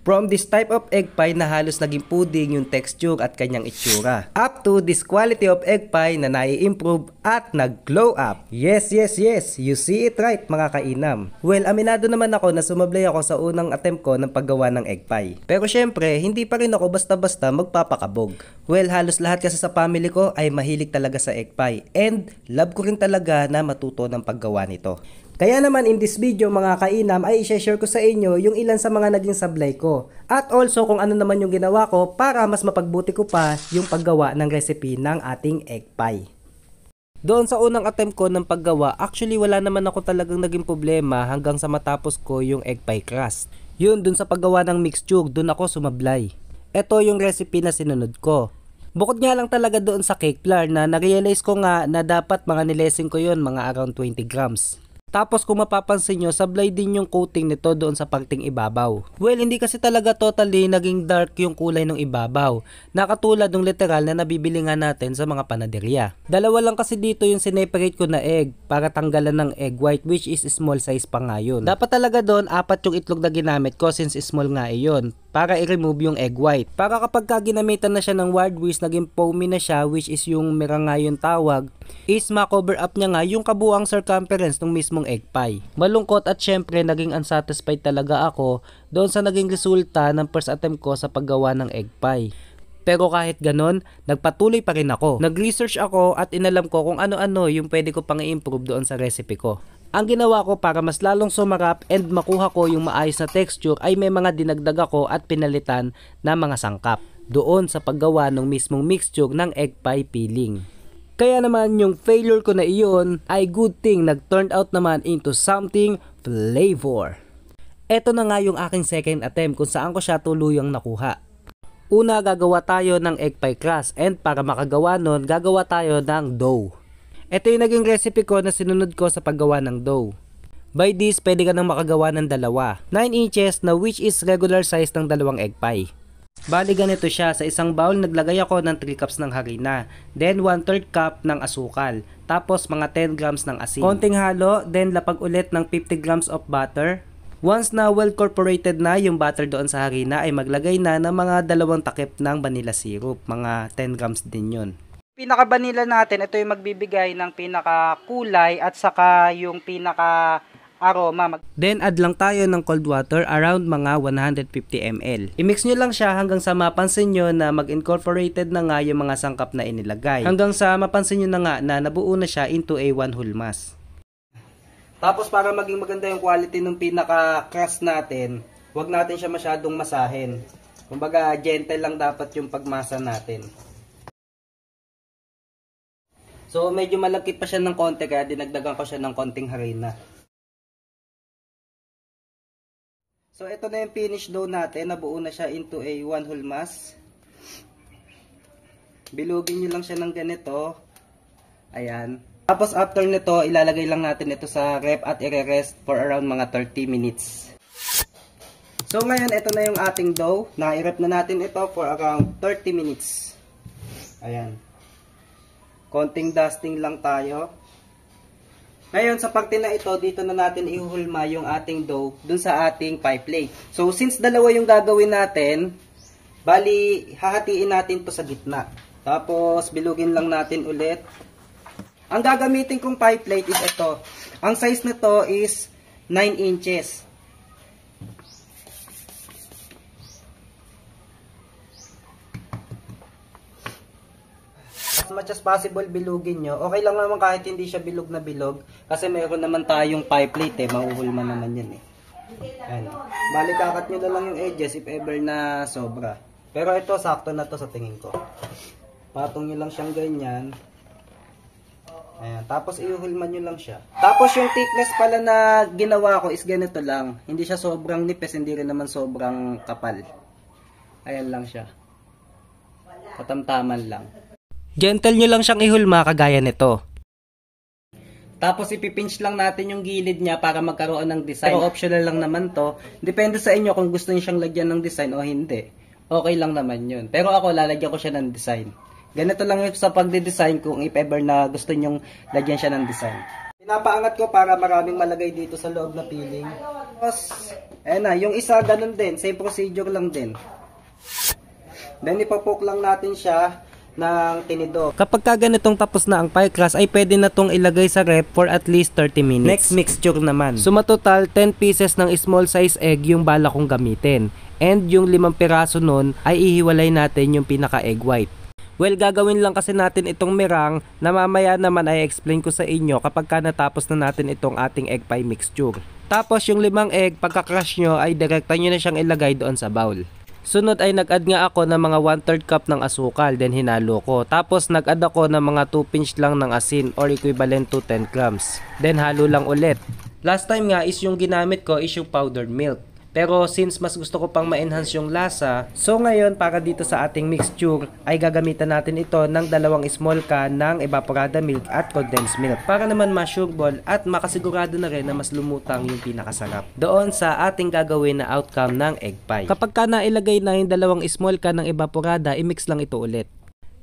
From this type of egg pie na halos naging pudding yung texture at kanyang itsura, up to this quality of egg pie na nai-improve at nag-glow up. Yes, you see it right mga kainam. Well, aminado naman ako na sumablay ako sa unang attempt ko ng paggawa ng egg pie. Pero syempre, hindi pa rin ako basta-basta magpapakabog. Well, halos lahat kasi sa family ko ay mahilig talaga sa egg pie. And love ko rin talaga na matuto ng paggawa nito. Kaya naman in this video mga kainam ay i-share ko sa inyo yung ilan sa mga naging sablay ko. At also kung ano naman yung ginawa ko para mas mapagbuti ko pa yung paggawa ng recipe ng ating egg pie. Doon sa unang attempt ko ng paggawa, actually wala naman ako talagang naging problema hanggang sa matapos ko yung egg pie crust. Yun, dun sa paggawa ng mixture, dun ako sumablay. Ito yung recipe na sinunod ko. Bukod nga lang talaga doon sa cake flour na narealize ko nga na dapat mga nilesing ko yun, mga around 20 grams. Tapos kung mapapansin nyo, sablay din yung coating nito doon sa parting ibabaw. Well, hindi kasi talaga totally naging dark yung kulay ng ibabaw. Nakatulad ng literal na nabibili nga natin sa mga panaderya. Dalawa lang kasi dito yung sineparate ko na egg para tanggalan ng egg white, which is small size pa nga yun. Dapat talaga doon 4 yung itlog na ginamit ko since small nga iyon, para i-remove yung egg white. Para kapag ginamitan na siya ng wild whisk, naging foamy na siya, which is yung mira nga yung tawag, is ma-cover up niya nga yung kabuang circumference ng mismong egg pie. Malungkot at syempre naging unsatisfied talaga ako doon sa naging resulta ng first attempt ko sa paggawa ng egg pie. Pero kahit ganon, nagpatuloy pa rin ako. Nag-research ako at inalam ko kung ano-ano yung pwede ko pang i-improve doon sa recipe ko. Ang ginawa ko para mas lalong sumarap and makuha ko yung maayos na texture ay may mga dinagdag ako at pinalitan na mga sangkap doon sa paggawa ng mismong mixture ng egg pie filling. Kaya naman yung failure ko na iyon ay good thing nag-turned out naman into something flavor. Ito na nga yung aking second attempt kung saan ko siya tuluyang nakuha. Una, gagawa tayo ng egg pie crust and para makagawa nun, gagawa tayo ng dough. Ito yung naging recipe ko na sinunod ko sa paggawa ng dough. By this, pwede ka nang makagawa ng dalawa. 9 inches na which is regular size ng dalawang egg pie. Bali ganito siya, sa isang bowl naglagay ako ng 3 cups ng harina, then 1/3 cup ng asukal, tapos mga 10 grams ng asin. Konting halo, then lapag ulit ng 50 grams of butter. Once na well incorporated na yung butter doon sa harina ay maglagay na ng mga 2 takip ng vanilla syrup, mga 10 grams din yun. Pinaka-vanilla natin, ito yung magbibigay ng pinaka-kulay at saka yung pinaka-aroma. Then add lang tayo ng cold water around mga 150 ml. I-mix nyo lang siya hanggang sa mapansin nyo na mag-incorporated na nga yung mga sangkap na inilagay. Hanggang sa mapansin nyo na nga na nabuo na siya into a 1 whole mass. Tapos para maging maganda yung quality ng pinaka-crust natin, huwag natin siya masyadong masahin. Kumbaga gentle lang dapat yung pagmasa natin. So medyo malagkit pa siya ng konti kaya dinagdagan ko siya ng konting harina. So ito na yung finished dough natin, nabuo na siya into a 1 whole mass. Bilugin nyo lang siya ng ganito. Ayan. Tapos after nito, ilalagay lang natin ito sa ref at i-rest for around mga 30 minutes. So ngayon, ito na yung ating dough. Na-i-ref na natin ito for around 30 minutes. Ayan. Konting dusting lang tayo. Ngayon, sa parte na ito, dito na natin ihulma yung ating dough dun sa ating pie plate. So, since dalawa yung gagawin natin, bali, hahatiin natin to sa gitna. Tapos, bilugin lang natin ulit. Ang gagamitin kong pie plate is ito. Ang size nito is 9 inches. As much as possible bilugin nyo. Okay lang naman kahit hindi siya bilog na bilog. Kasi mayroon naman tayong pie plate mahuhulma naman yan Ayan. Bali kakat nyo na lang yung edges if ever na sobra. Pero ito sakto na to sa tingin ko. Patong nyo lang siyang ganyan. Ayan. Tapos iuhulma nyo lang siya. Tapos yung thickness pala na ginawa ko is ganito lang. Hindi siya sobrang nipis, hindi rin naman sobrang kapal. Ayan lang siya. Katamtaman lang. Gentle nyo lang siyang ihulma kagaya nito. Tapos ipipinch lang natin yung gilid niya para magkaroon ng design. Pero optional lang naman to. Depende sa inyo kung gusto niyo siyang lagyan ng design o hindi. Okay lang naman yun. Pero ako lalagyan ko siya ng design. Ganito lang yung sa pagde-design kung if ever na gusto nyong lagyan siya ng design. Napaangat ko para maraming malagay dito sa loob na filling. Tapos, ayan na, yung isa ganun din, same procedure lang din. Then ipapoke lang natin siya ng tinidor. Kapag ganitong tapos na ang pie crust ay pwede na tong ilagay sa ref for at least 30 minutes. Next mixture naman. So matotal 10 pieces ng small size egg yung bala kong gamitin. And yung 5 piraso nun ay ihiwalay natin yung pinaka egg white. Well, gagawin lang kasi natin itong meringue na mamaya naman ay explain ko sa inyo kapag natapos na natin itong ating egg pie mixture. Tapos yung 5 egg, pagka-crush nyo ay direkta nyo na siyang ilagay doon sa bowl. Sunod ay nag-add nga ako ng mga 1/3 cup ng asukal, then hinalo ko. Tapos nag-add ako ng mga 2 pinch lang ng asin or equivalent to 10 grams. Then halo lang ulit. Last time nga is yung ginamit ko is yung powdered milk. Pero since mas gusto ko pang ma-enhance yung lasa, so ngayon para dito sa ating mixture ay gagamitan natin ito ng 2 small can ng evaporada milk at condensed milk para naman ma-sureball at makasigurado na rin na mas lumutang yung pinakasarap doon sa ating gagawin na outcome ng egg pie. Kapag nailagay na yung 2 small can ng evaporada, i-mix lang ito ulit.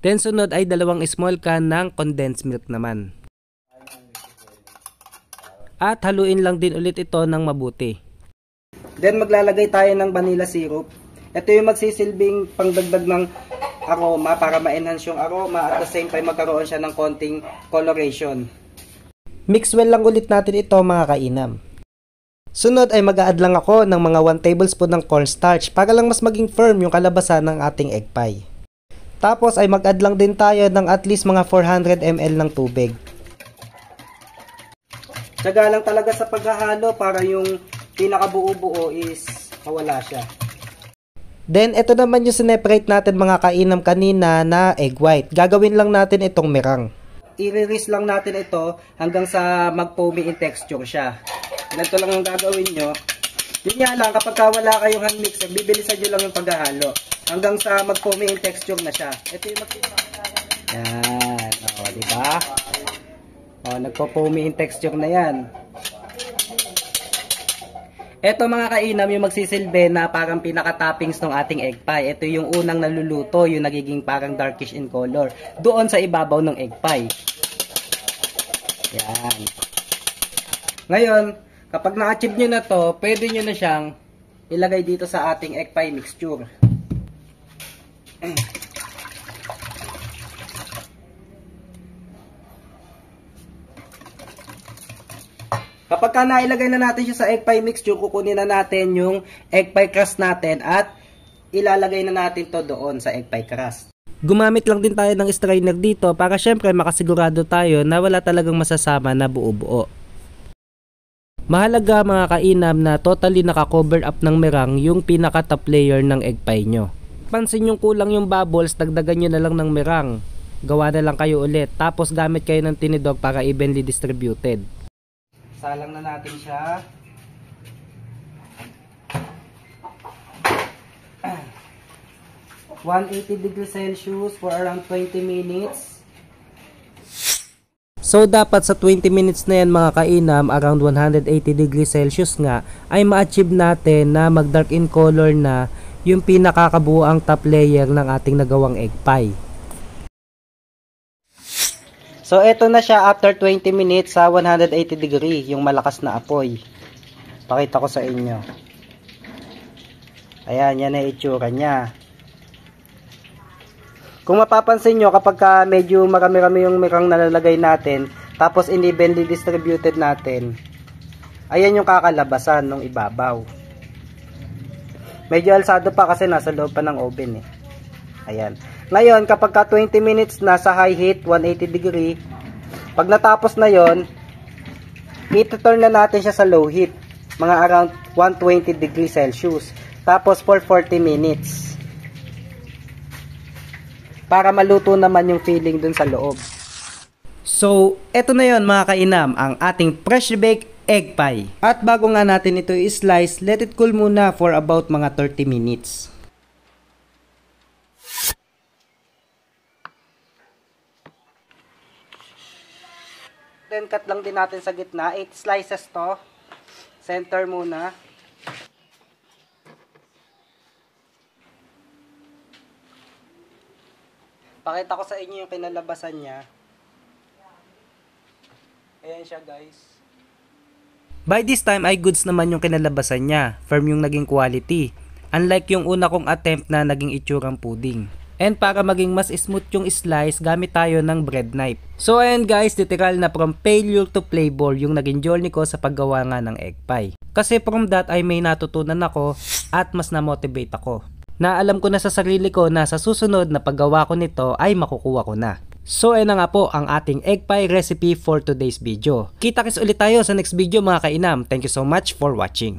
Then sunod ay 2 small can ng condensed milk naman. At haluin lang din ulit ito ng mabuti. Then maglalagay tayo ng vanilla syrup. Ito yung magsisilbing pangdagdag ng aroma para ma-enhance yung aroma at the same time magkaroon siya ng konting coloration. Mix well lang ulit natin ito mga kainam. Sunod ay mag-a-add lang ako ng mga 1 tablespoon ng cornstarch para lang mas maging firm yung kalabasan ng ating egg pie. Tapos ay mag-add lang din tayo ng at least mga 400 ml ng tubig. Tsaga lang talaga sa paghahalo para yung pinakabuo-buo is mawala siya. Then, ito naman yung sineparate natin mga kainam kanina na egg white. Gagawin lang natin itong meringue. I-release lang natin ito hanggang sa mag-foamy in texture siya. Ganito lang ang gagawin nyo. Yun nga lang, kapag wala kayong hand mixer, bibilisan nyo lang yung paghahalo. Hanggang sa mag-foamy in texture na siya. Ito yung yan. O, diba? O, nagpo-foamy in texture na yan. Ito mga kainam yung magsisilbi na parang pinaka-toppings ng ating egg pie. Ito yung unang naluluto, yung nagiging parang darkish in color. Doon sa ibabaw ng egg pie. Yan. Ngayon, kapag na-achieve nyo na to, pwede nyo na siyang ilagay dito sa ating egg pie mixture. Kapag nailagay na natin siya sa egg pie mixture, kukunin na natin yung egg pie crust natin at ilalagay na natin to doon sa egg pie crust. Gumamit lang din tayo ng strainer dito para syempre makasigurado tayo na wala talagang masasama na buo-buo. Mahalaga mga kainam na totally naka-cover up ng meringue yung pinaka-top layer ng egg pie nyo. Pansin yung kulang yung bubbles, dagdagan nyo na lang ng meringue. Gawa na lang kayo ulit, tapos gamit kayo ng tinidor para evenly distributed. Salang na natin siya. (180°C) for around 20 minutes. So dapat sa 20 minutes na yan mga kainam, around 180°C nga, ay ma-achieve natin na mag-dark in color na yung pinakakabuoang top layer ng ating nagawang egg pie. So, ito na siya after 20 minutes sa 180 degree, yung malakas na apoy. Pakita ko sa inyo. Ayan, yan na itsura niya. Kung mapapansin nyo, kapag medyo marami-rami yung meringue nalalagay natin, tapos unevenly distributed natin, ayan yung kakalabasan ng ibabaw. Medyo alsado pa kasi nasa loob pa ng oven eh. Ayan. Ngayon, kapag 20 minutes na sa high heat, 180 degree, pag natapos na yon, i-turn na natin siya sa low heat, mga around 120°C. Tapos for 40 minutes. Para maluto naman yung filling dun sa loob. So, eto na yon mga kainam, ang ating fresh baked egg pie. At bago nga natin ito i-slice, let it cool muna for about mga 30 minutes. Then cut lang din natin sa gitna. 8 slices to. Center muna. Pakita ko sa inyo yung kinalabasan niya. Ayan Ayan siya guys. By this time ay goods naman yung kinalabasan niya. Firm yung naging quality. Unlike yung una kong attempt na naging itsurang pudding. And para maging mas smooth yung slice, gamit tayo ng bread knife. So ayan guys, literal na from failure to flavor yung naging journey ko sa paggawa nga ng egg pie. Kasi from that ay may natutunan ako at mas na-motivate ako. Na alam ko na sa sarili ko na sa susunod na paggawa ko nito ay makukuha ko na. So ayan na nga po ang ating egg pie recipe for today's video. Kita-kits ulit tayo sa next video mga kainam. Thank you so much for watching.